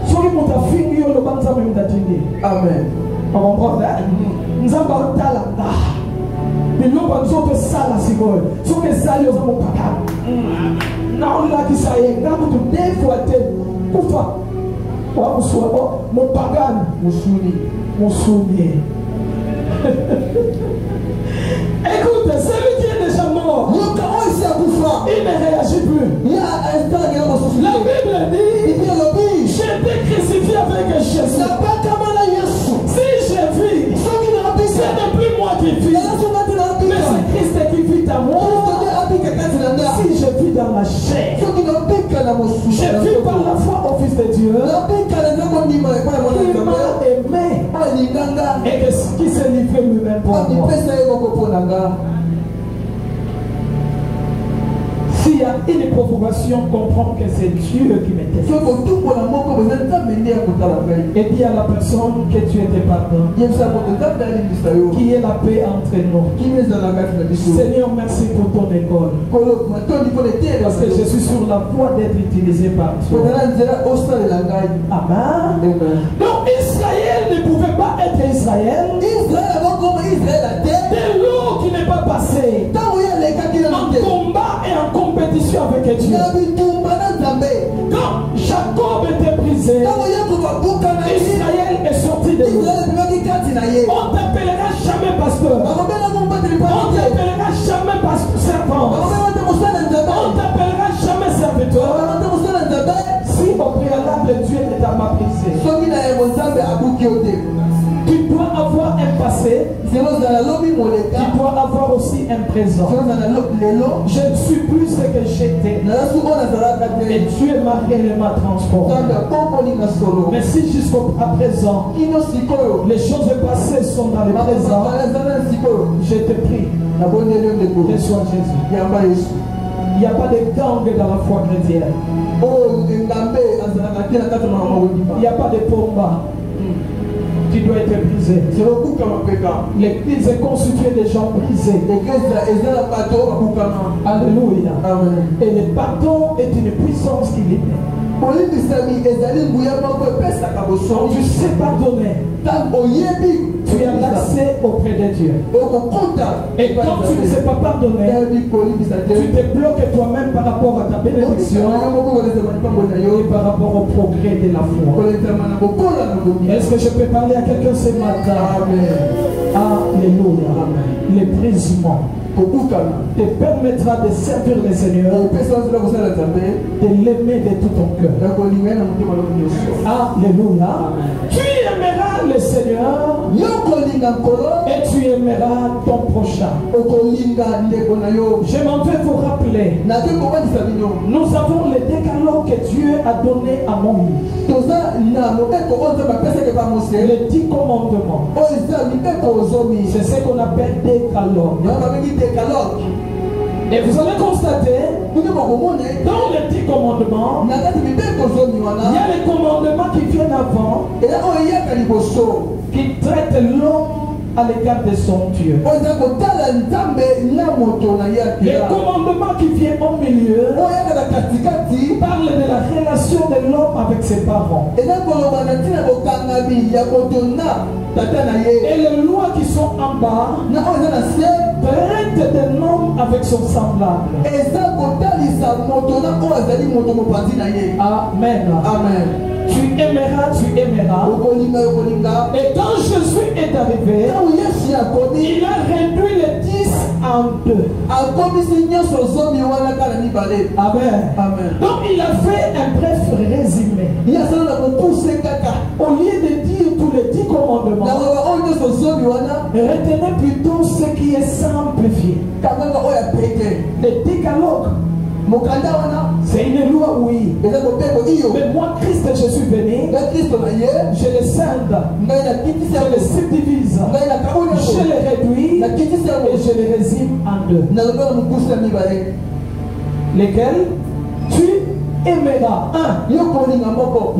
Soki moto afingi yo loba nzambe mutatindi. Amen. On comprend ça? Nzambe atalanga. Biloko nzoto sala sikoyo. Soki ezali oza mopaka. Naolakisa ye ngakutu deux fois te kufa. Wa muswa mopagani musuni. Écoute, celui qui est déjà mort, il ne réagit plus. La Bible dit, j'ai été crucifié avec Jésus. Si je vis, ce n'est plus moi qui vis, mais c'est Christ qui vit en moi. Si je vis dans la chair, je vis par la foi au Fils de Dieu, qui m'a aimé et qui s'est livré lui-même pour moi. S'il y a une provocation, comprends que c'est Dieu qui m'était. Et dis à la personne que tu étais pardon. Qui est la paix entre nous. Seigneur, merci pour ton école. Parce que je suis sur la voie d'être utilisé par toi. Amen. Donc Israël ne pouvait pas être Israël. Dès l'eau qui n'est pas passée en combat et en compétition avec Dieu. Quand Jacob était brisé, Israël est sorti de l'eau. On ne t'appellera jamais pasteur. On ne t'appellera jamais servant. On ne t'appellera jamais serviteur. Si au préalable Dieu ne t'a pas brisé, tu dois avoir un passé, tu dois avoir aussi un présent. Je ne suis plus ce que j'étais. Et Dieu m'a réellement transformé. Mais si jusqu'à présent, les choses passées sont dans le présent, je te prie, reçois Jésus. Il n'y a pas de gang dans la foi chrétienne. Il n'y a pas de combat. Tu dois être brisé. L'église est constituée de gens brisés. Alléluia. Et le pardon est une puissance qui libère. Tu sais pardonner. Tu as l'accès auprès de Dieu. Et quand tu ne sais pas pardonner, tu te bloques toi-même par rapport à ta bénédiction et par rapport au progrès de la foi. Est-ce que je peux parler à quelqu'un ce matin? Alléluia. Le brisement te permettra de servir le Seigneur, de l'aimer de tout ton cœur. Alléluia. Tu aimeras le Seigneur et tu aimeras ton prochain. Je m'en vais vous rappeler. Nous avons le décalogue que Dieu a donné à Moïse. Les 10 commandements. C'est ce qu'on appelle décalogue. Et vous allez constater, dans les 10 commandements, il y a les commandements qui viennent avant, qui traitent l'homme à l'égard de son Dieu. Les commandements qui viennent au milieu parlent de la relation de l'homme avec ses parents. Et les lois qui sont en bas traitent de l'homme avec son semblable. Amen. Amen. Tu aimeras. Et quand Jésus est arrivé, il a réduit les 10 en 2. Amen. Donc il a fait un bref résumé. Au lieu de dire tous les 10 commandements, retenez plutôt ce qui est simplifié. Le décalogue. C'est une loi, oui. Mais moi, Christ, je suis venu. Je les scinde. Je les subdivise. Je les réduis. Et je les résume en 2. Lesquels? Tu aimeras. 1.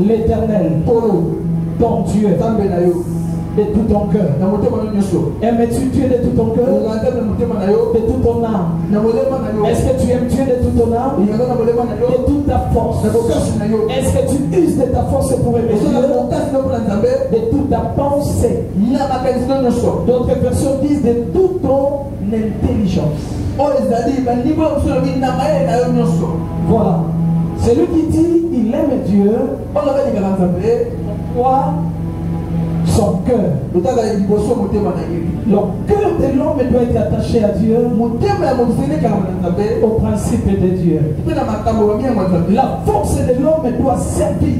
L'Éternel, ton Dieu. de tout ton cœur. Aimes-tu Dieu de tout ton cœur? De toute ton âme? Est-ce que tu aimes Dieu de toute ton âme? De toute ta force? Est-ce que tu uses de ta force pour aimer Dieu? De toute ta pensée? D'autres versions disent de toute ton intelligence. Voilà. Celui qui dit il aime Dieu, pourquoi son cœur? Le cœur de l'homme doit être attaché à Dieu, au principe de Dieu. La force de l'homme doit servir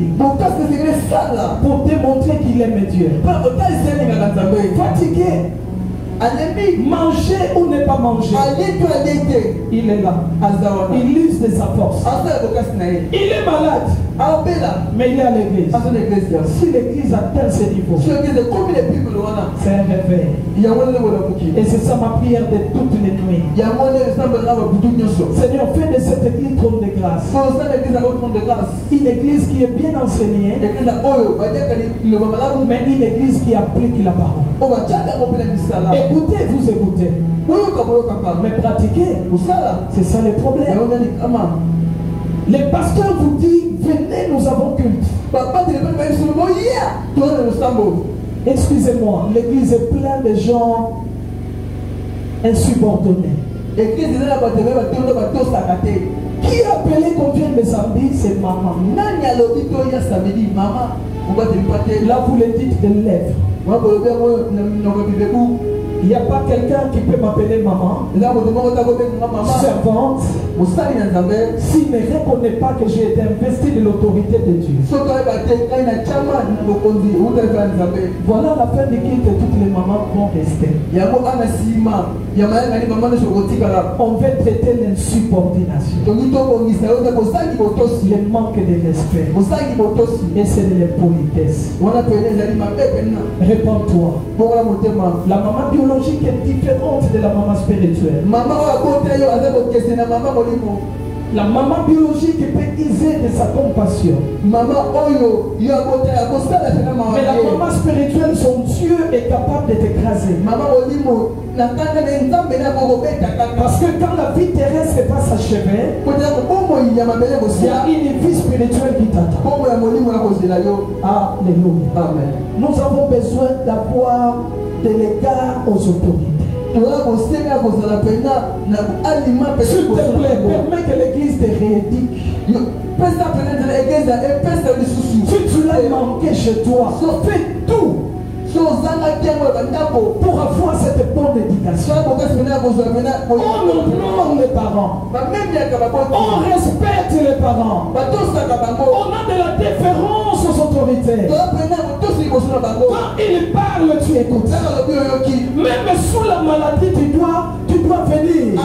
pour démontrer qu'il aime Dieu. Fatigué, manger ou ne pas manger, il est là. Il use de sa force. Il est malade, mais il est à l'église. Si l'église atteint ce niveau, c'est un réveil. Et c'est ça ma prière de toutes les nuits. Seigneur, fais de cette église trône de grâce. Une église qui est bien enseignée, mais une église qui applique la parole. Écoutez, vous écoutez. Mais pratiquez. C'est ça le problème. Les pasteurs vous disent, venez, nous avons culte. Excusez-moi, l'église est pleine de gens insubordonnés. Qui a appelé qu'on vienne le samedi? C'est maman. Là, vous le dites de lèvres. Il n'y a pas quelqu'un qui peut m'appeler maman, servante, s'il ne reconnaît pas que j'ai été investi de l'autorité de Dieu. Voilà la fin du culte, toutes les mamans vont rester. On veut traiter l'insubordination, le manque de respect, et c'est de l'impolitesse. Réponds-toi. La maman biologique est différente de la maman spirituelle. La maman biologique peut user de sa compassion. Mais la maman spirituelle, son Dieu est capable de t'écraser. Parce que quand la vie terrestre n'est pas s'achever, il y a une vie spirituelle qui t'attend. Alléluia. Amen. Nous avons besoin d'avoir de l'égard aux autorités. S'il te plaît, permets que l'église te rééduque. Si tu l'as manqué chez toi, fais tout pour avoir cette bonne éducation. On honore les parents. On respecte les parents. On a de la déférence aux autorités. Quand ils parlent, tu écoutes. Même sous la maladie, tu dois venir.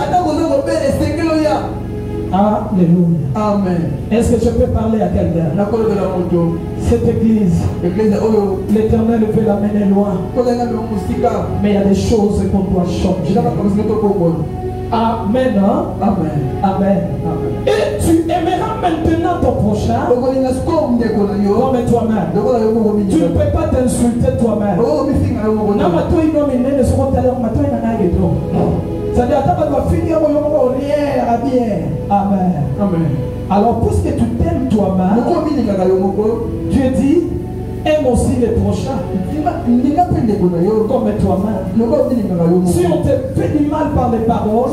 Alléluia. Amen. Est-ce que je peux parler à quelqu'un? Cette église, l'Éternel peut l'amener loin. Mais il y a des choses qu'on doit changer. Amen. Hein? Amen. Amen. Et tu aimeras maintenant ton prochain comme toi-même. Tu ne peux pas t'insulter toi-même. C'est-à-dire, Amen. Amen. Alors, puisque tu t'aimes toi-même, Dieu dit, aime aussi les prochains comme toi-même. Si on te fait du mal par les paroles,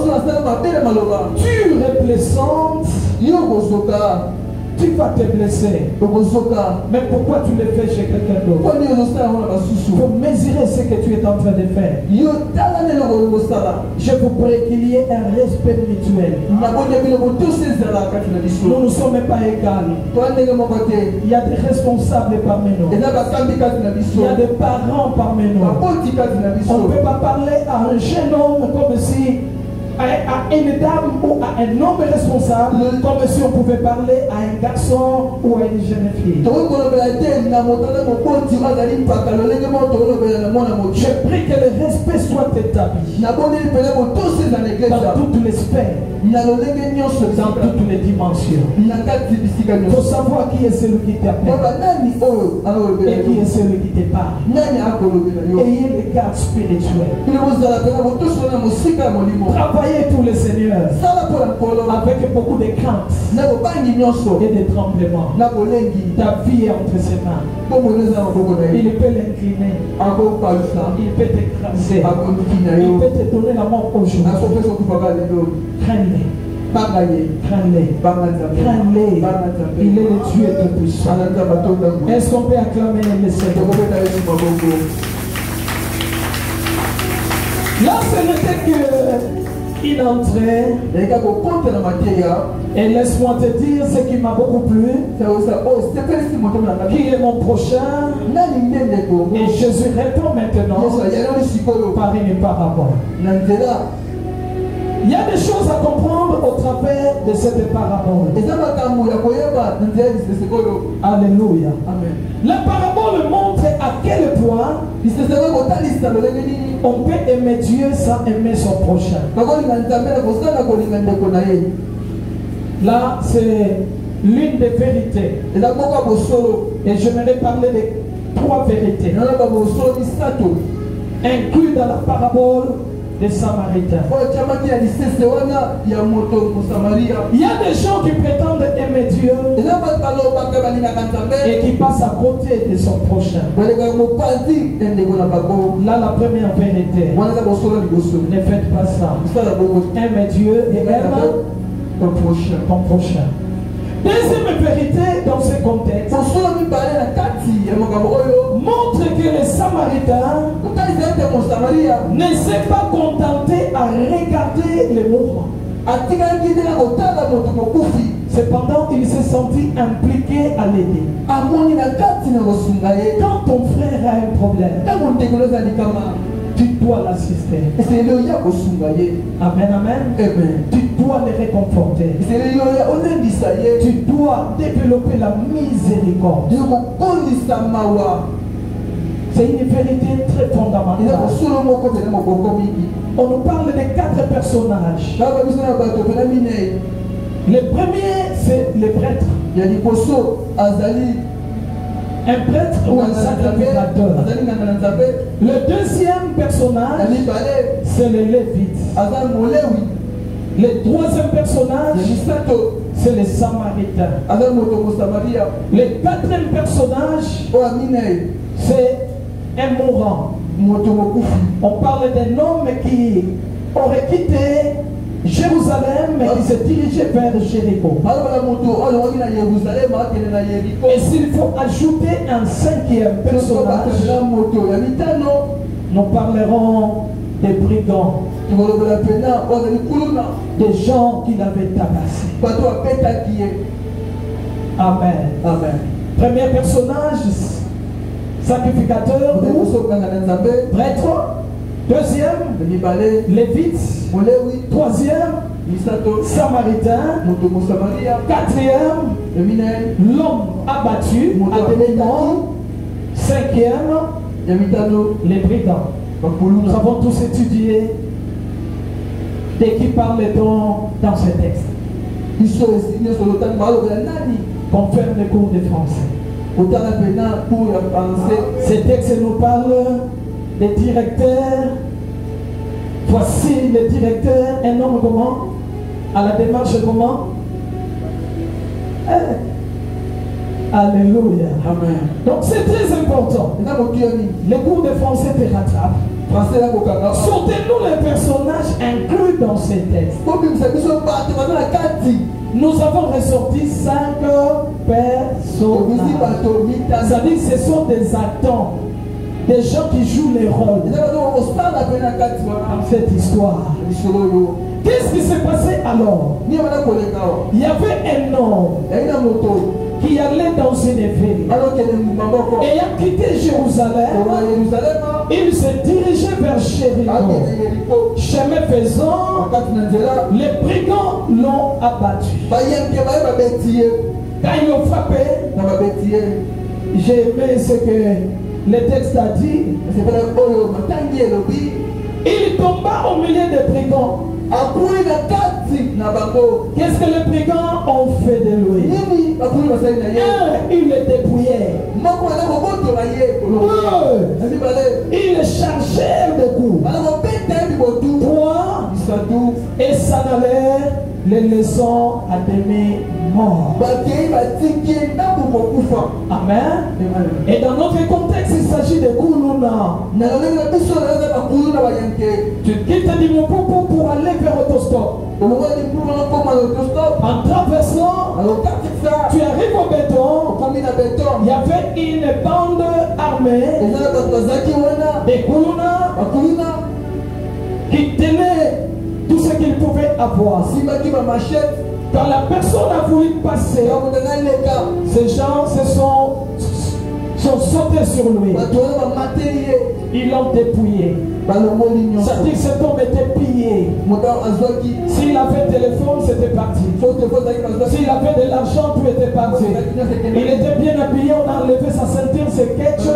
dures et blessantes, tu vas te blesser. Mais pourquoi tu le fais chez quelqu'un d'autre? Pour mesurer ce que tu es en train de faire. Je vous prie qu'il y ait un respect mutuel. Nous ne sommes pas égaux. Il y a des responsables parmi nous. Il y a des parents parmi nous. On ne peut pas parler à un jeune homme comme si à une dame ou à un homme responsable, comme si on pouvait parler à un garçon ou à une jeune fille. Je prie que le respect soit établi dans toutes les sphères, dans toutes les dimensions. Il faut savoir qui est celui qui t'appelle et qui est celui qui te parle. Ayez les gardes spirituels. Travaillez pour le Seigneur avec beaucoup de crainte et de tremblement. Ta vie est entre ses mains. Il peut l'incliner. Il peut t'écraser. Il peut te donner la mort aujourd'hui. Crains-les. Crains-les. Il est le Dieu de puissant. Est-ce qu'on peut acclamer le Seigneur? Là, ce n'était qu'une entrée. Et laisse-moi te dire ce qui m'a beaucoup plu. Qui est mon prochain? Et Jésus répond maintenant par une parabole. Il y a des choses à comprendre au travers de cette parabole. Alléluia. Amen. La parabole montre à quel point on peut aimer Dieu sans aimer son prochain. Là, c'est l'une des vérités. Et j'aimerais parler de 3 vérités incluses dans la parabole des Samaritains. Il y a des gens qui prétendent aimer Dieu et qui passent à côté de son prochain. Là, la première vérité, ne faites pas ça. Aime Dieu et aime ton prochain. Deuxième vérité dans ce contexte montre que les Samaritains ne s'est pas contenté à regarder les mouvements. Cependant, il s'est senti impliqué à l'aider. Quand ton frère a un problème, tu dois l'assister. Amen, amen. Tu dois les réconforter. Tu dois développer la miséricorde. C'est une vérité très fondamentale. On nous parle de 4 personnages. Le premier, c'est le prêtre. Un prêtre ou un sacrificateur. Le deuxième personnage, c'est le lévite. Le troisième personnage, c'est les Samaritains. Le quatrième personnage, c'est un mourant. On parle d'un homme qui aurait quitté Jérusalem et qui s'est dirigé vers Jéricho. Et s'il faut ajouter un 5e personnage, nous parlerons des brigands, des gens qui l'avaient tabassé. Amen. Amen. Premier personnage, sacrificateur ou prêtre. Deuxième, lévite. Troisième, samaritain. Quatrième, l'homme abattu à demi-mort. Cinquième, les brigands. Nous avons tous étudié de qui parle-t-on dans ce texte. Qu'on fait le cours de français. Ce texte nous parle des directeurs. Voici le directeur, un homme comment? À la démarche comment? Alléluia. Amen. Donc c'est très important. Les cours de français te rattrapent. Sortez-nous les personnages inclus dans ces textes. Nous avons ressorti 5 personnages. C'est-à-dire que ce sont des acteurs, des gens qui jouent les rôles dans cette histoire. Qu'est-ce qui s'est passé alors? Il y avait un homme qui allait dans une ville. ayant quitté Jérusalem, il se dirigeait vers Jéricho. Chemin faisant, les brigands l'ont abattu. Quand ils l'ont frappé, j'ai aimé ce que le texte a dit. Il tomba au milieu des brigands. Qu'est-ce que les brigands ont fait de lui? Il le dépouillait. Il le chargeait de coups. Et ça n'allait les laissant à demi morts. Amen. Et dans notre contexte, il s'agit de Koulouna. Tu quittes Dimopopo pour aller vers l'autostop. En traversant, tu arrives au béton. Il y avait une bande armée des Koulouna qui tenait tout ce qu'il pouvait avoir. Quand la personne a voulu passer, ces gens sont sautés sur lui. Ils l'ont dépouillé. C'est-à-dire que cet homme était pillé. S'il avait téléphone, c'était parti. S'il avait de l'argent, tout était parti. Il était bien habillé, on a enlevé sa ceinture, ses ketchs,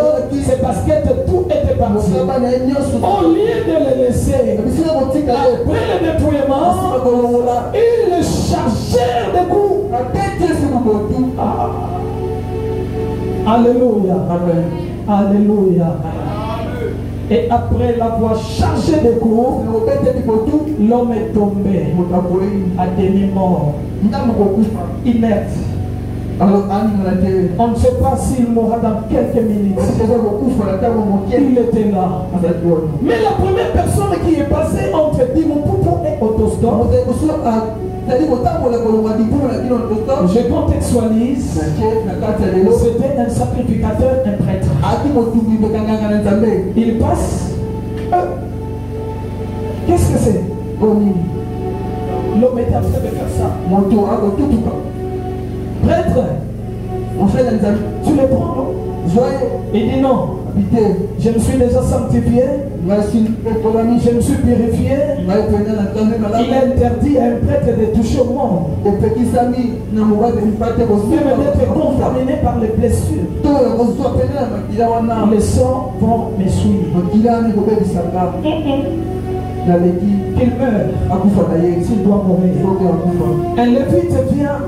ses baskets, tout était parti. Au lieu de le laisser, après le dépouillement, il le chargeait de coups. Alléluia. Amen. Alléluia. Et après l'avoir chargé de coups, l'homme est tombé à demi-mort, inerte. On ne sait pas s'il mourra dans quelques minutes. Il était là. Mais la première personne qui est passée entre Dimopopo et Autostop, je contextualise, c'était un sacrificateur, un prêtre. Il passe. Qu'est-ce que c'est? L'homme était en train de faire ça. Prêtre, tu le prends, non? Il dit non. Je me suis déjà sanctifié. Je me suis purifié. Il est interdit à un prêtre de toucher au monde. Même d'être contaminé par les blessures. Les sangs vont me suivre. Qu'il meurt, s'il doit mourir. Un lévite vient.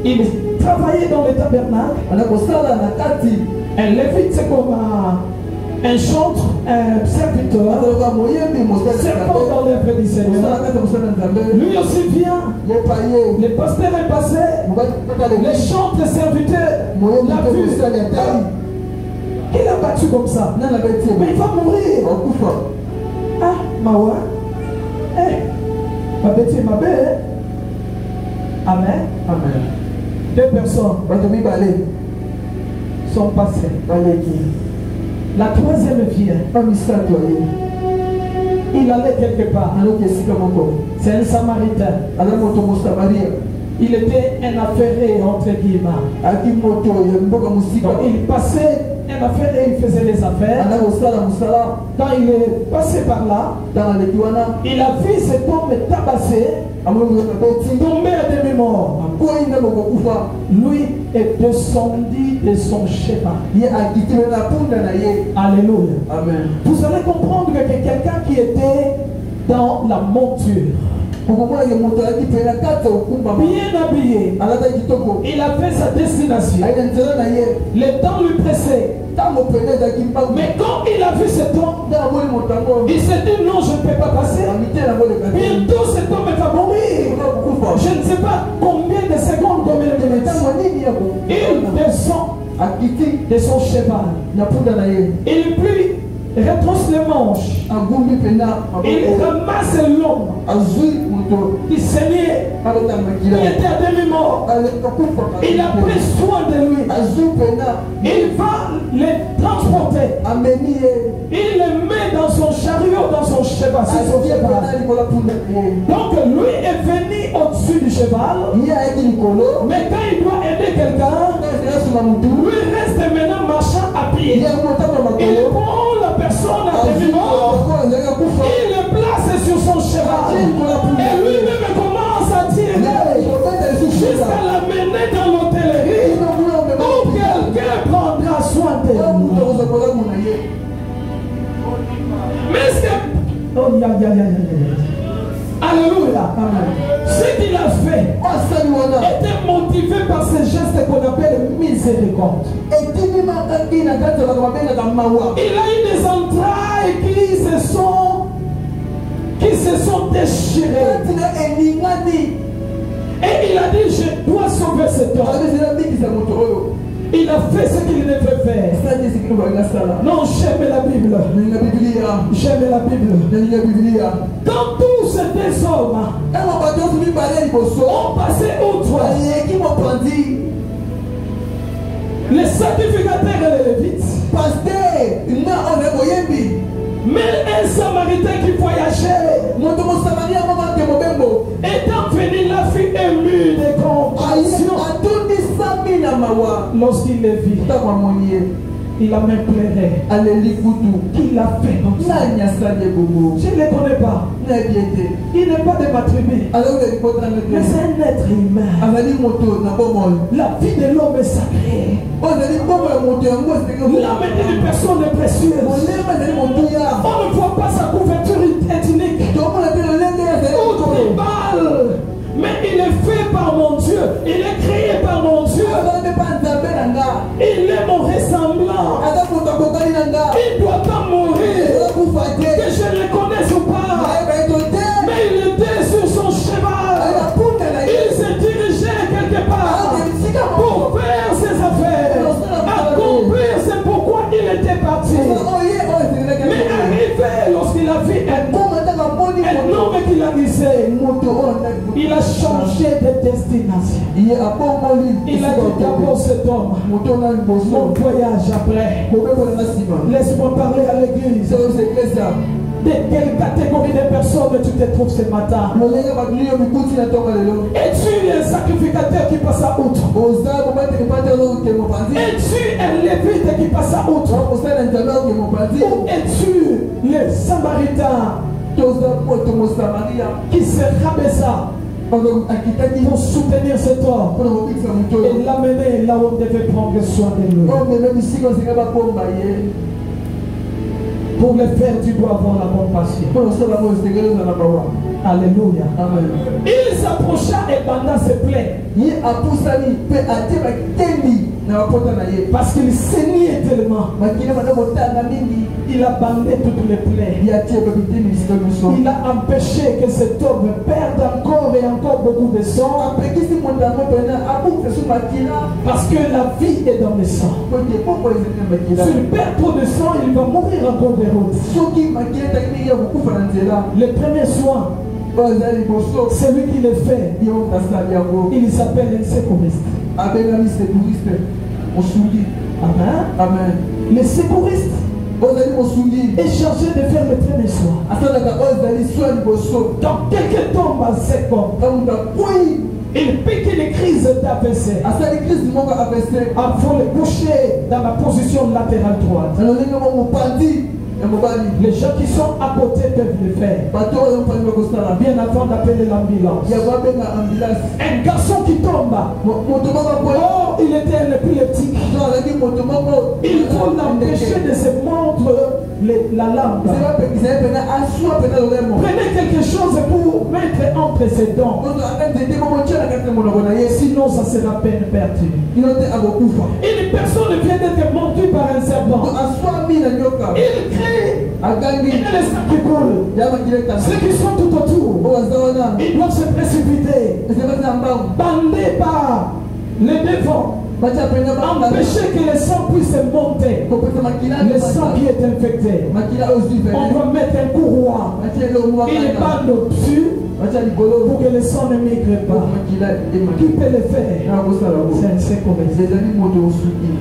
Il travaillait dans le tabernacle. Un lévite, c'est comme un chantre, un serviteur, servant dans l'œuvre du Seigneur. Lui aussi vient. Le pasteur est passé. Les chantres serviteurs l'a vu. Il a battu comme ça. Mais il va mourir. Ah, Mawa. Ma bête, ma bête. Amen. Amen. Deux personnes sont passées. La troisième vient. Il allait quelque part. C'est un Samaritain. Il était un affairé entre guillemets. Donc il passait un affaire et il faisait les affaires. Quand il est passé par là, il a vu cet homme tabassé, tombé à demi-mort. Lui est descendu de son cheval. Alléluia. Amen. Vous allez comprendre que quelqu'un qui était dans la monture, bien habillé, il a fait sa destination. Le temps lui pressait. Mais quand il a vu cet homme, il s'est dit non, je ne peux pas passer. Bientôt cet homme va mourir. Je ne sais pas combien de secondes, combien de minutes. Il descend de son cheval. Il puis retrousse les manches. Il ramasse l'homme qui saignait, qui était à demi-mort. Il a pris soin de lui. Il va le transporter. Il le met dans son chariot, dans son cheval. Donc lui est venu au-dessus du cheval. Mais quand il doit aider quelqu'un, Lui reste maintenant marchant à pied. Il prend la personne à demi-mort. Il le place sur son cheval. Et lui-même commence à tirer jusqu'à l'amener dans l'hôtellerie où quelqu'un prendra soin de lui. Mais est-ce que... Oh, Alléluia. Ce qu'il a fait était motivé par ce geste qu'on appelle miséricorde. Il a eu des entrailles qui se sont déchirées. Et il a dit, je dois sauver cet homme. Il a fait ce qu'il devait faire. Non, j'aime la Bible. J'aime la Bible. Quand tous ces hommes ont passé outre, les sacrificateurs et les lévites, mais un samaritain qui voyageait, étant venu, la fille émue de compassion. Lorsqu'il les vit, il a même pleuré. Qu'il a fait comme ça. Je ne le connais pas. Il n'est pas de ma tribu. Mais c'est un être humain. La vie de l'homme est sacrée. L'âme d'une personne est précieuse. On ne voit pas sa couverture ethnique ou tribale. Mais il est fait par mon Dieu. Il est créé par mon Dieu. Il est mon ressemblant. Il ne doit pas mourir. Que je le connaisse ou pas. Mais il était sur son cheval. Il se dirigeait quelque part pour faire ses affaires. Accomplir, c'est pourquoi il était parti. Mais arrivé, lorsqu'il a vu un homme qu'il a glissé, il a changé de destination. Il a dit d'abord cet homme, mon voyage après. Laisse-moi parler à l'église. De quelle catégorie de personnes tu te trouves ce matin? Es-tu un sacrificateur qui passe à outre? Es-tu un lévite qui passe à outre? Ou es-tu le samaritain qui se rabaissa pour soutenir cet homme et l'amener là où on devait prendre soin de lui? Pour le faire, tu dois avoir la compassion. Alléluia. Amen. Il s'approcha et banda ses plaies. Parce qu'il saignait tellement. Il a bandé toutes les plaies. Il a empêché que cet homme perde encore et encore beaucoup de sang. Parce que la vie est dans le sang. S'il perd trop de sang, il va mourir encore de route. Le premier soin, c'est lui qui le fait. Il s'appelle un secouriste. Amen. Amen. Le secouriste est chargé de faire le premier soin. Donc dès que tombe à sec, il pique une crise d'AVC. Avant le coucher dans la position latérale droite. Les gens qui sont à côté peuvent le faire. Bien avant d'appeler l'ambulance. Un garçon qui tombe. Oh, il était un épileptique. Il faut l'empêcher de se montrer la lampe. Prenez quelque chose pour mettre entre ses dents. Sinon ça sera peine perdue. Une personne vient d'être mordue par un serpent. Il crie. Il y a les sangs qui coulent. Ceux qui sont tout autour, ils doivent se précipiter. Bandés par les devants. Empêcher que le sang puisse monter. Le sang qui est infecté. On doit mettre un courroie. Il bande au-dessus pour que le sang ne migre pas. Qui peut le faire? C'est un secouriste.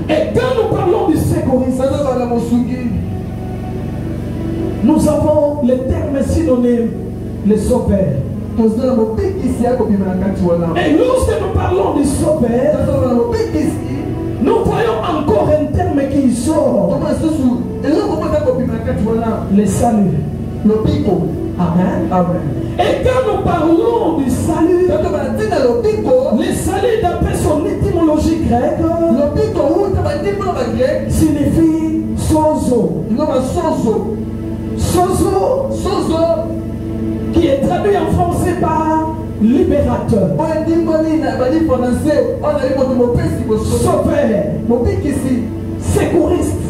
Et quand nous parlons du secouriste, nous avons le terme synonyme, le sauveur. Et lorsque nous parlons du sauveur, nous Le salut. Amen. Amen. Et quand nous parlons du salut, le salut d'après son étymologie grecque signifie sozo. Sozo qui est traduit en français par libérateur, sauveur, secouriste.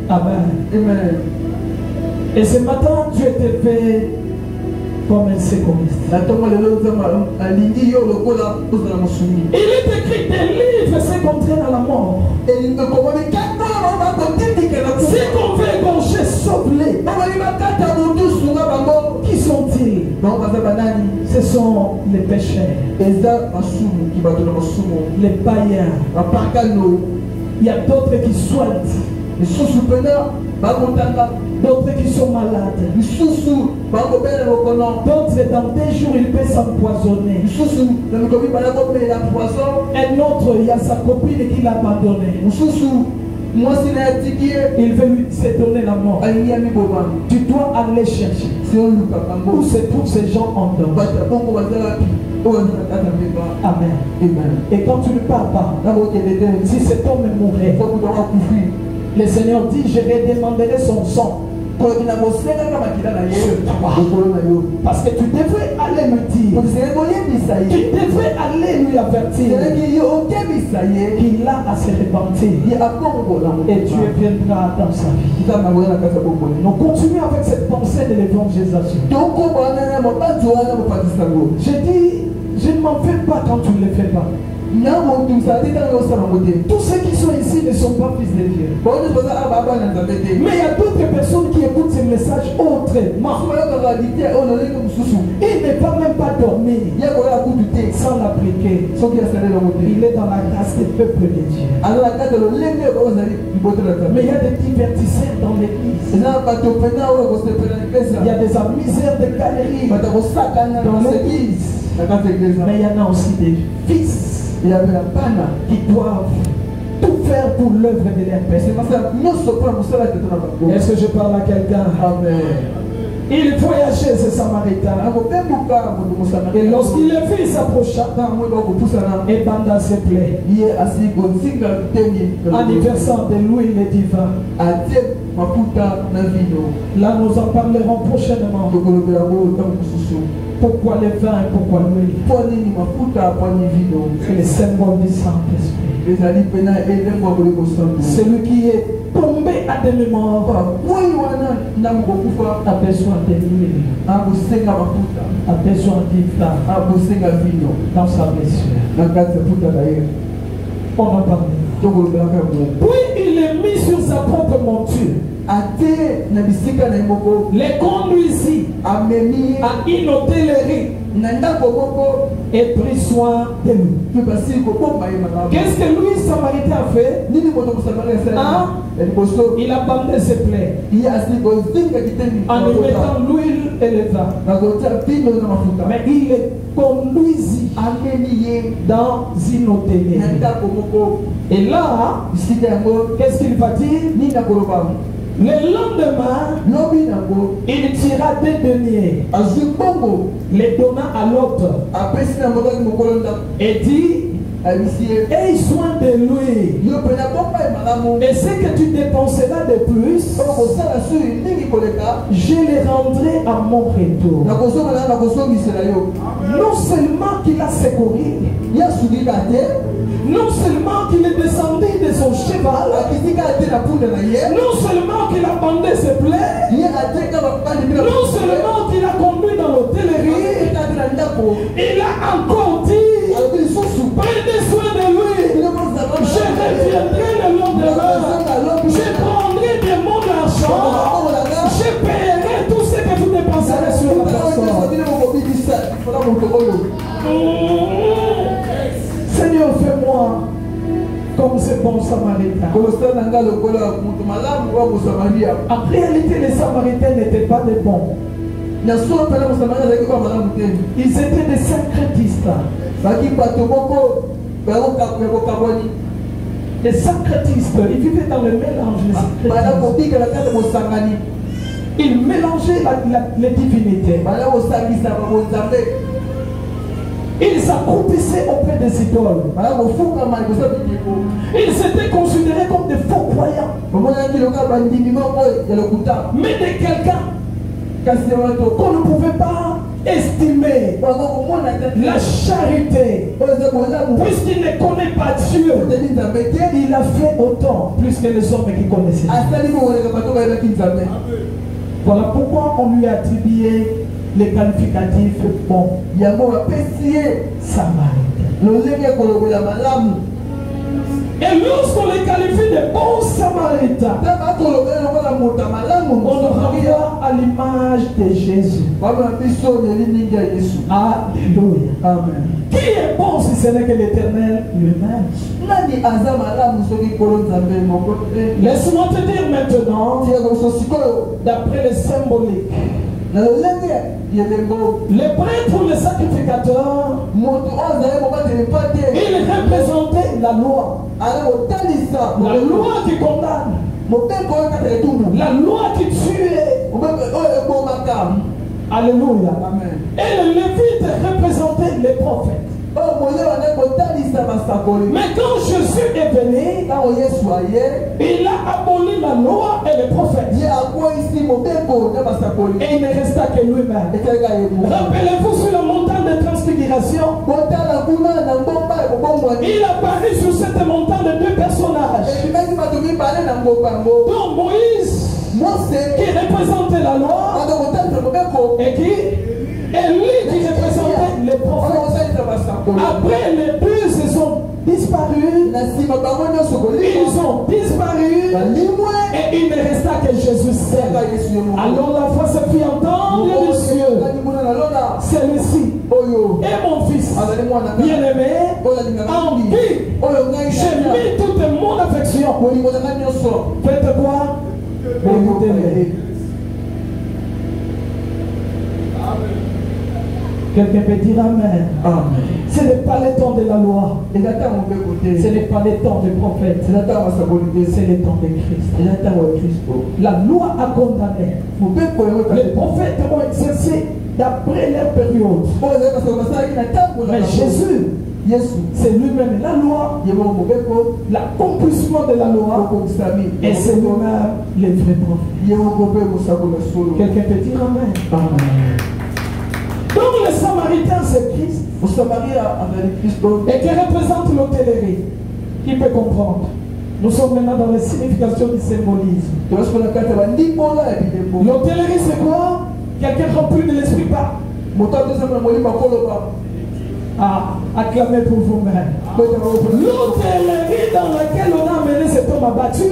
Amen. Amen. Et ce matin, tu étais fait comme un secouriste. Il est écrit des livres, c'est contraire à la mort. Si qu'on veut égorger, sauve-les. Qui sont-ils? Ce sont les pécheurs, les païens. Il y a d'autres qui souhaitent, d'autres qui sont malades, d'autres dans des jours ils peuvent s'empoisonner. Un autre, il y a sa copine qui l'a abandonné. Il veut lui se donner la mort. Tu dois aller chercher où c'est tous ces gens en danger. Amen. Et quand tu ne pars pas, si cet homme mourait, le Seigneur dit, je vais demander son sang. Parce que tu devrais aller lui dire, tu devrais aller lui avertir qu'il a à se repentir et Dieu viendra dans sa vie. Nous continuons avec cette pensée de l'évangélisation. Je dis, je ne m'en fais pas quand tu ne le fais pas. Tous ceux qui sont ici ne sont pas fils de Dieu. Mais il y a d'autres personnes qui écoutent ce message autrement. Il n'est pas même pas dormi sans l'appliquer. Il est dans la grâce des peuples de Dieu. Mais il y a des divertisseurs dans l'église. Il y a des amuseurs de galeries dans l'église. Mais il y en a aussi des fils qui doivent tout faire pour l'œuvre de leur Père. Est-ce que je parle à quelqu'un? Amen. Il voyageait, ce Samaritain. Et lorsqu'il le vit, il s'approcha et banda ses plaies. En y versant de l'huile et du vin. Là, nous en parlerons prochainement. Pourquoi le vin et pourquoi l'huile? C'est le symbole du Saint-Esprit. Celui qui est tombé à demi-mort a besoin de l'huile, a besoin du vin dans sa blessure. On en parle. Puis il est mis sur sa propre monture, les conduisit à une hôtellerie et prit soin de lui. Qu'est-ce que lui, Samaritain, a fait? Hein? Il a bandé ses plaies en lui mettant l'huile et le vin. Mais il les conduisit dans une hôtellerie. Et là, qu'est-ce qu'il va dire? Le lendemain, il tira des deniers, les donna à l'autre et dit, aie soin de lui, et ce que tu dépenseras de plus, je le rendrai à mon retour. Non seulement qu'il a secouru, non seulement qu'il est descendu de son cheval, non seulement qu'il a bandé ses plaies, non seulement qu'il a conduit dans l'hôtellerie, il a encore dit, prenez soin de lui, je reviendrai le lendemain, je prendrai de mon argent, je paierai tout ce que vous dépenserez sur la personne. Seigneur, fais-moi comme ce bon Samaritain. En réalité, les Samaritains n'étaient pas des bons. Ils étaient des syncrétistes. Les sacratistes, ils vivaient dans le mélange. Ils mélangeaient les divinités. Ils s'accroupissaient auprès des idoles. Ils étaient considérés comme des faux croyants. Mais de quelqu'un qu'on ne pouvait pas estimer la charité. Puisqu'il ne connaît pas Dieu, il a fait autant plus que les hommes qui connaissaient. Voilà pourquoi on lui a attribué les qualificatifs bon. Et lorsqu'on les qualifie de bons samaritains, on le renvoie à l'image de Jésus. Alléluia. Amen. Qui est bon si ce n'est que l'Éternel lui-même? Laisse-moi te dire maintenant, d'après les symboliques, les prêtres ou les sacrificateurs, ils représentaient la loi. La loi qui condamne, la loi qui tue. Alléluia. Amen. Et les Lévites représentaient les prophètes. Mais quand Jésus est venu, il a aboli la loi et les prophètes. Et il ne resta que lui-même. Rappelez-vous sur la montagne de transfiguration, il apparaît sur cette montagne de deux personnages, dont Moïse, qui représentait la loi, et lui qui représentait les prophètes. Après, les deux se sont disparus. Ils ont disparu. Et il ne resta que Jésus seul. Alors la voix se fit entendre du cieux. Celui-ci est mon fils bien-aimé, en qui j'ai mis toute mon affection. Faites quoi? Écoutez-le. Quelqu'un peut dire Amen. Amen. Ce n'est pas le temps de la loi. Ce n'est pas le temps des prophètes. C'est le temps de Christ. La loi a condamné. Les prophètes ont exercé d'après leur période. Mais Jésus, c'est lui-même la loi, l'accomplissement de la loi, et c'est lui-même les vrais prophètes. Quelqu'un peut dire Amen. Amen. Donc le Samaritain c'est Christ. Et qui représente l'hôtellerie. Qui peut comprendre? Nous sommes maintenant dans la signification du symbolisme. L'hôtellerie c'est quoi? Quelqu'un rempli de l'esprit pas. Acclamez pour vous-même. L'hôtellerie dans laquelle on a amené cet homme abattu,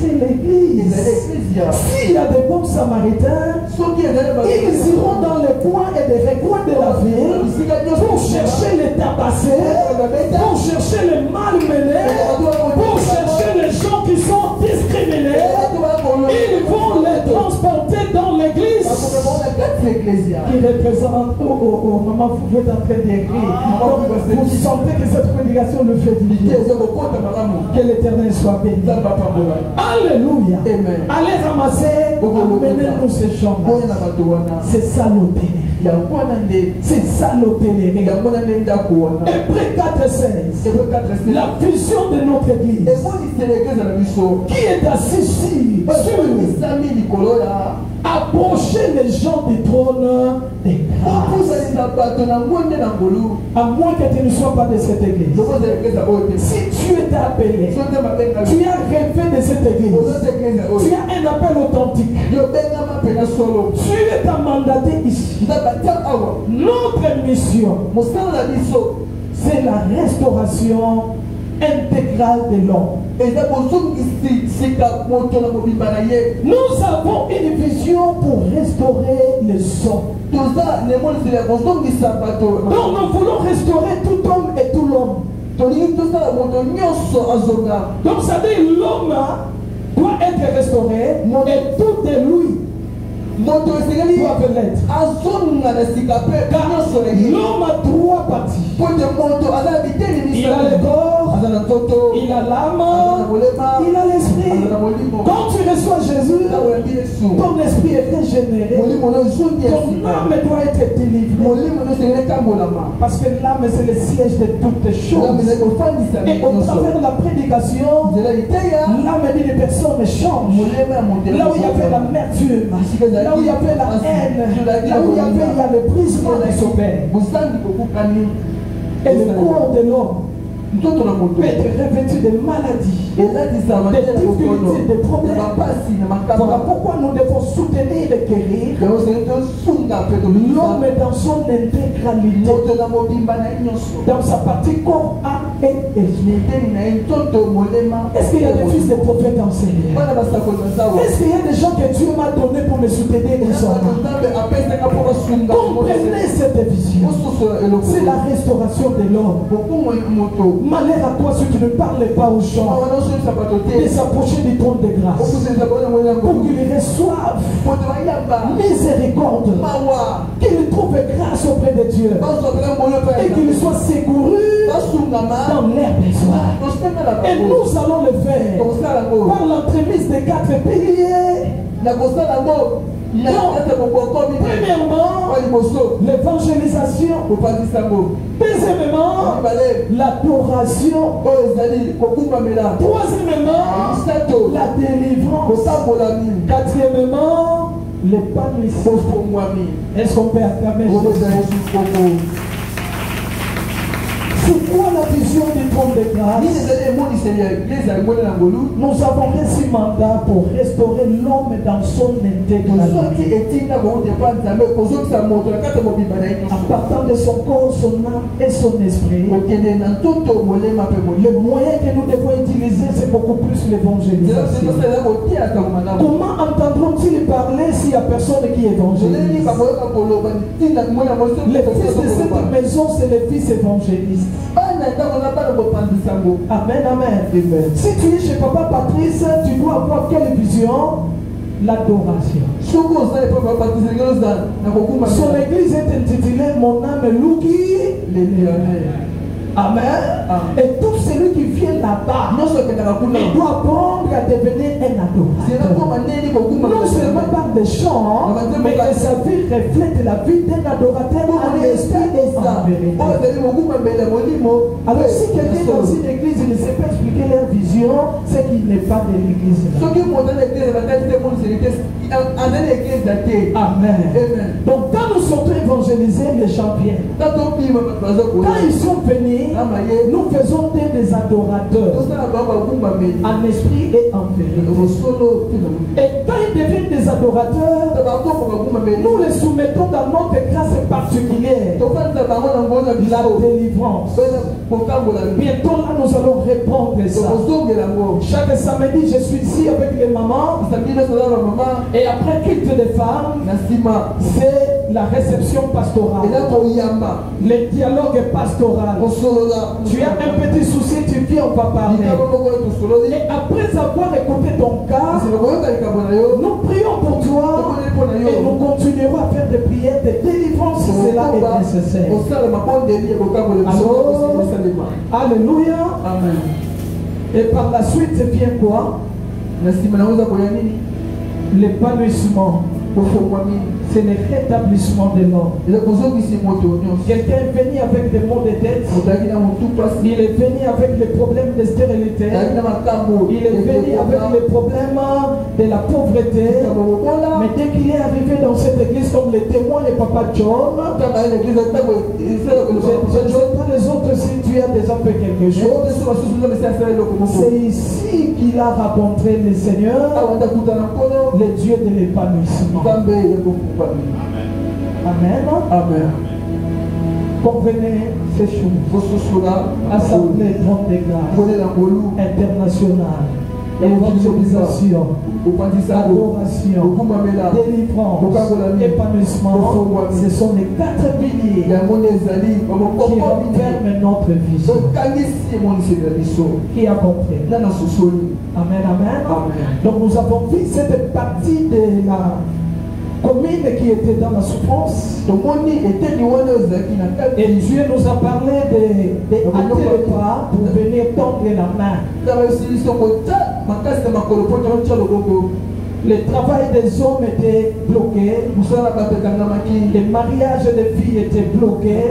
c'est l'église. S'il y a des bons samaritains, ils iront dans les coins et des recoins de la ville pour chercher les tabassés, pour chercher les malmenés, pour chercher les gens qui sont discriminés. Ils vont les transporter dans l'église qui représente maman, vous êtes en train d'écrire. Vous sentez que cette prédication le fait du bien. Que l'Éternel soit béni. Alléluia. Amen. Allez ramasser, amenez-nous ces gens-là. C'est ça l'hôtellerie. C'est ça l'hôtellerie. Hébreux 4:16. La vision de notre église qui est assis sur approcher les gens du trône des grâces. À moins que tu ne sois pas de cette église. Si tu es appelé, tu as rêvé de cette église, tu as un appel authentique, tu es mandaté ici. Notre mission, c'est la restauration intégrale de l'homme. Nous avons une vision pour restaurer les hommes. Donc nous voulons restaurer tout homme et tout l'homme. Donc ça veut dire l'homme doit être restauré et tout de lui doit l'être. Car l'homme a trois parties. Il a le corps, il a l'âme, il a l'esprit. Quand tu reçois Jésus, ton esprit est régénéré, ton âme doit être délivrée. Parce que l'âme c'est le siège de toutes les choses. Et au travers de la prédication, l'âme dit les personnes changent. Là où il y avait l'amertume, là où il y avait la haine, là où il y a le brisement des sommets. Et le corps de l'homme peut être revêtu de maladies, de difficultés, de problèmes. Voilà pourquoi nous devons soutenir et guérir l'homme dans son intégralité, dans sa partie corps, âme et esprit. Est-ce qu'il y a des fils de prophètes en Seigneur? Est-ce qu'il y a des gens que Dieu m'a donné pour me soutenir et comprenez cette vision. C'est la restauration de l'homme. Malheur à toi si tu ne parles pas aux gens de s'approcher du trône de grâce pour qu'ils reçoivent miséricorde, qu'ils trouvent grâce auprès de Dieu et qu'ils soient secourus dans l'air des soirs. Et nous allons le faire par l'entremise des 4 piliers. Premièrement, l'évangélisation. Deuxièmement, l'adoration. Troisièmement, la délivrance. Quatrièmement, l'épanouissement. Est-ce qu'on peut acclamer Jésus? C'est quoi la vision du trône de grâce? Nous avons reçu mandat pour restaurer l'homme dans son intégralité. En partant de son corps, son âme et son esprit. Le moyen que nous devons utiliser, c'est beaucoup plus l'évangélisation. Comment entendront-ils parler s'il n'y a personne qui évangélise? Le fils de cette maison, c'est le fils évangéliste. Amen, amen. Si tu es chez Papa Patrice, tu dois avoir quelle vision? L'adoration. Son église est intitulée Mon âme loue le Léonard. Amen. Et tout celui qui vient là-bas, il doit apprendre à devenir un adorateur. Non seulement par des chants, mais que sa vie reflète la vie d'un adorateur en esprit et en vérité. Alors si quelqu'un dans une église ne sait pas expliquer leur vision, c'est qu'il n'est pas de l'église. Amen. Donc quand nous sommes évangélisés, les gens viennent. Quand ils sont venus, nous faisons des adorateurs en esprit et en vérité. Et quand ils deviennent des adorateurs, nous les soumettons dans notre grâce particulière, la délivrance. Bientôt là nous allons répondre à ça. Chaque samedi je suis ici avec les mamans et après culte des femmes c'est la réception pastorale, le dialogue pastoral. Tu as un petit souci, tu viens, on va parler. Et après avoir écouté ton cas, nous prions pour toi et nous continuerons à faire des prières de délivrance si cela est nécessaire. Alors, alléluia. Amen. Et par la suite vient quoi? L'épanouissement. C'est le rétablissement de l'homme. Quelqu'un est venu avec des maux de tête. Il est venu avec les problèmes de stérilité. Il est venu avec les problèmes de la pauvreté. Mais dès qu'il est arrivé dans cette église comme le témoin de Papa John, je ne sais pas les autres si tu as déjà fait quelque chose. C'est ici qu'il a rencontré le Seigneur, le Dieu de l'épanouissement. Amen. Amen. Comprenez ces choses. Assemblée Trône de grâce internationale. Évangélisation, adoration, délivrance, épanouissement, ce sont les 4 piliers qui renferment notre vie. Qui a compris? Amen, amen. Donc nous avons vu cette partie de la commune qui était dans la souffrance. Et Dieu nous a parlé de hâter le pas pour venir tendre longue la main. Le travail des hommes était bloqué. Les mariages des filles étaient bloqués.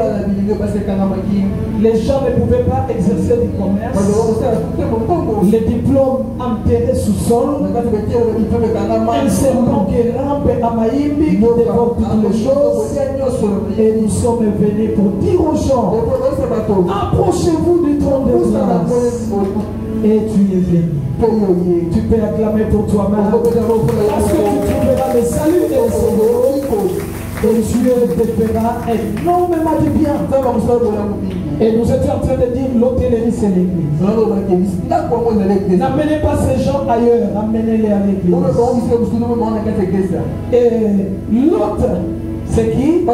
Les gens ne pouvaient pas exercer du commerce. Les diplômes enterrés sous sol. Un serpent qui rampe à Maïmbi, qui dévore toutes les choses. Et nous sommes venus pour dire aux gens, approchez-vous du trône de grâce. Et tu es venu. Tu peux acclamer pour toi-même. Parce que tu trouveras le salut et le salut. Et Dieu te fera énormément de bien. Et nous étions en train de dire l'hôtellerie c'est l'église. N'amenez pas ces gens ailleurs, amenez-les à l'église. Et l'autre, c'est qui?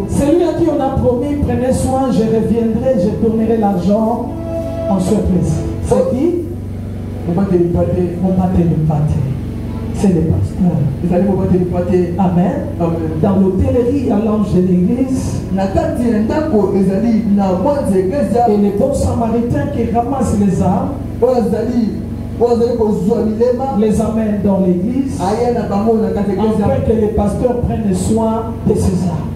Celui à qui on a promis, prenez soin, je reviendrai, je tournerai l'argent en surprise. C'est qui? On va te le pâter. C'est le pasteur. Amen. Dans l'hôtellerie, il y a l'ange de l'église. Et les bons samaritains qui ramassent les âmes, les amènent dans l'église, afin que les pasteurs prennent soin de ces âmes.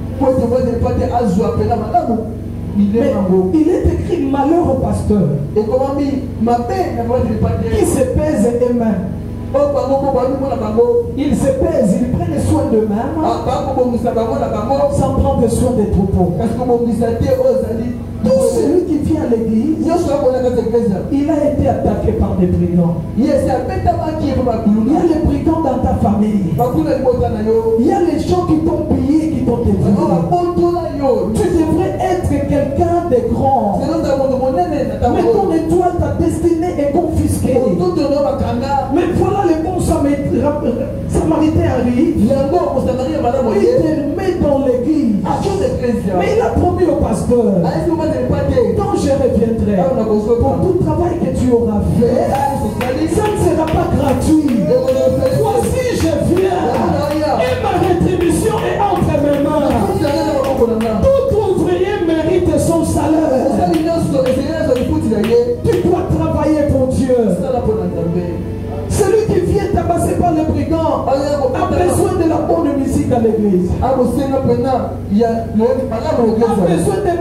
Mais il est écrit malheur au pasteur qui se pèse eux-mêmes. Ils se pèsent, ils prennent soin d'eux-mêmes sans prendre soin des troupeaux. Tout celui qui vient à l'église, il a été attaqué par des brigands. Il y a les brigands dans ta famille. Il y a les gens qui t'ont pillé, qui t'ont détruit. Tu devrais être quelqu'un de grand. Mais ton étoile, ta destinée est confisquée. Mais voilà les bons samaritains arrivent. Il te met dans l'église. Mais il a promis au pasteur, quand je reviendrai, pour tout travail que tu auras fait, ça ne sera pas gratuit. Voici, je viens. Et ma rétribution est entre mes mains. Tout ouvrier mérite son salaire. Tu dois travailler pour Dieu. Celui qui vient tabasser par les brigands a besoin de la bonne musique à l'église. A besoin d'un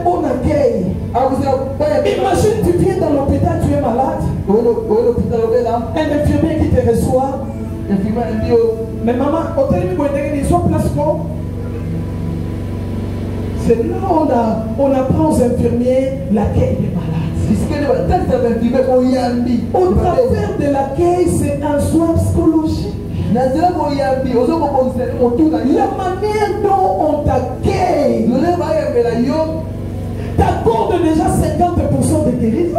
bon accueil. Imagine, tu viens dans l'hôpital, tu es malade. Un infirmier qui te reçoit. Mais maman, il soit place quoi? C'est là on apprend aux infirmiers l'accueil des malades. Au travers de l'accueil, c'est un soin psychologique. La manière dont on t'accueille t'accorde déjà 50% de guérison.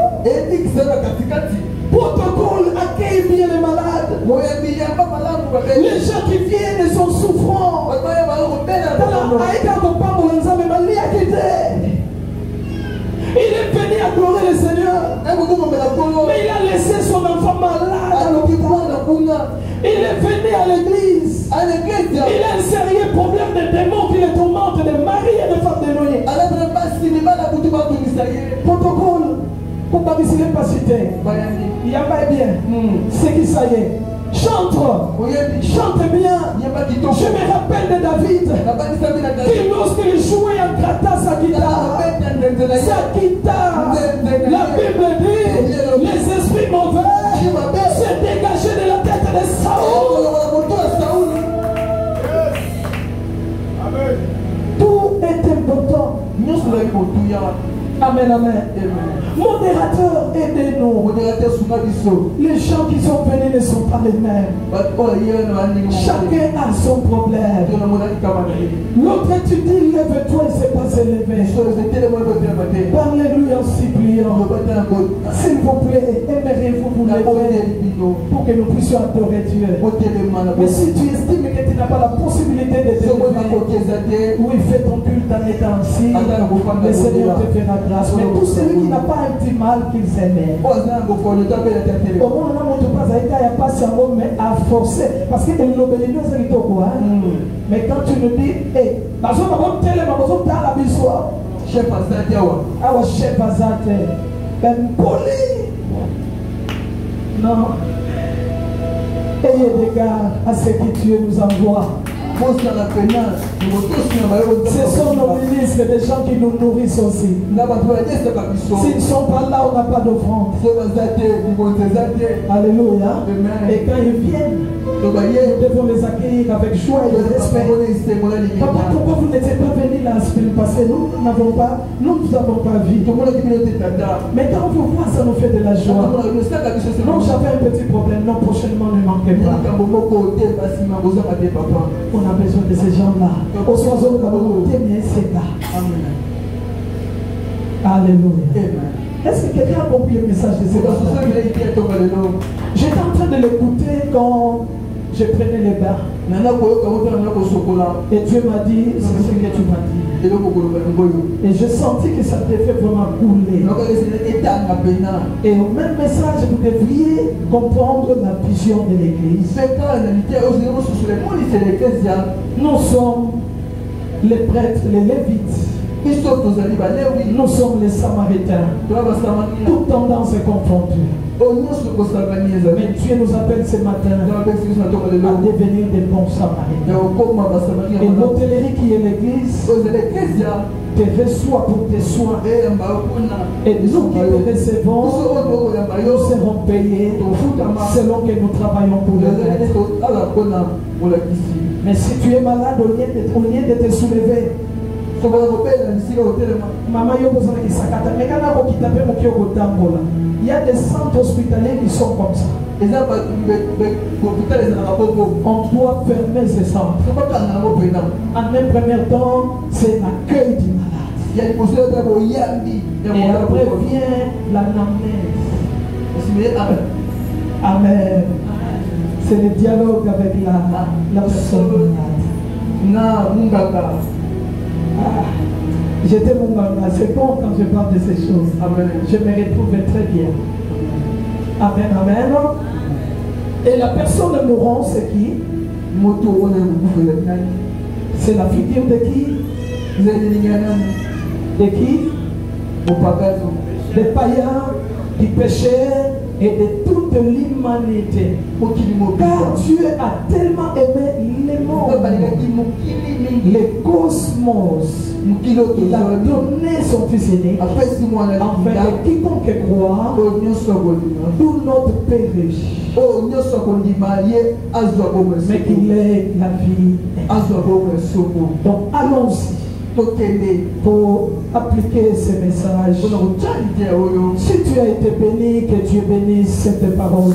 Protocole, accueille bien les malades. Les gens qui viennent sont souffrants. Il est venu adorer le Seigneur. Mais il a laissé son enfant malade à l'hôpital. Il est venu à l'église. Il a un sérieux problème de démons qui le tourmente, de mari et de femmes dénoyées. Protocole. Pour pas décider de pas citer. Il y a pas bien. C'est qui ça y est. Chante bien. Je me rappelle de David qui lorsqu'il jouait en grattant sa guitare, la Bible dit les esprits mauvais se dégageaient de la tête de Saoul. Tout est important. Amen, amen. Modérateur, aidez-nous. Les gens qui sont venus ne sont pas les mêmes. Chacun a son problème. L'autre, tu dis, lève-toi, il ne s'est pas élevé. Parlez-lui en suppliant. S'il vous plaît, aimeriez-vous vous lever pour que nous puissions adorer Dieu. Mais si tu estimes que tu n'as pas la possibilité de te lever, oui, fais ton culte en étant ainsi, le Seigneur te fera grâce. Mais tout celui qui n'a pas un petit mal qu'il s'aimait. Au moins, on a pas ça, mais à forcer. Parce que l'obédience, c'est au courant. Mais quand tu nous dis, hé, chef Azate. poli. Non. Ayez égard à ce que Dieu nous envoie. Ce sont nos ministres, des gens qui nous nourrissent aussi. S'ils ne sont pas là, on n'a pas d'offrande. Alléluia. Et quand ils viennent, nous devons les accueillir avec joie et respect. Papa, pourquoi vous n'étiez pas venu la semaine passée? Nous n'avons pas vu. Mais quand vous voyez, ça nous fait de la joie. Non, j'avais un petit problème. Non, prochainement, ne manquez pas. On a besoin de ces gens-là. Alléluia. Est-ce que quelqu'un a compris le message de ces gens-là? J'étais en train de l'écouter quand je prenais les bains. Et Dieu m'a dit, c'est ce que tu m'as dit. Et je sentis que ça te fait vraiment couler. Et au même message, vous devriez comprendre la vision de l'Église. Nous sommes les prêtres, les Lévites. Nous sommes les Samaritains. Toute tendance est confondue. Mais Dieu nous appelle ce matin à devenir des bons Samaritains. Et l'hôtellerie qui est l'Église te reçoit pour tes soins. Et nous qui te recevons, nous serons payés selon que nous travaillons pour le maître. Mais si tu es malade, au lieu de te soulever, maman, il y a des centres hospitaliers qui sont comme ça. On doit fermer ces centres. En un premier temps, c'est l'accueil du malade. Et après vient l'anamnèse. Amen. C'est le dialogue avec la personne malade. J'étais mon manga, c'est bon quand je parle de ces choses. Amen. Je me retrouve très bien. Amen, amen. Et la personne mourante, c'est qui? C'est la figure de qui? De qui? Des païens, du péché et de toute l'humanité. Car Dieu a tellement aimé le monde, le cosmos. Il a donné son fils aîné afin que quiconque croit tout notre périsse, mais qu'il ait la vie. Donc allons-y pour appliquer ces messages. Si tu as été béni, que Dieu bénisse cette parole.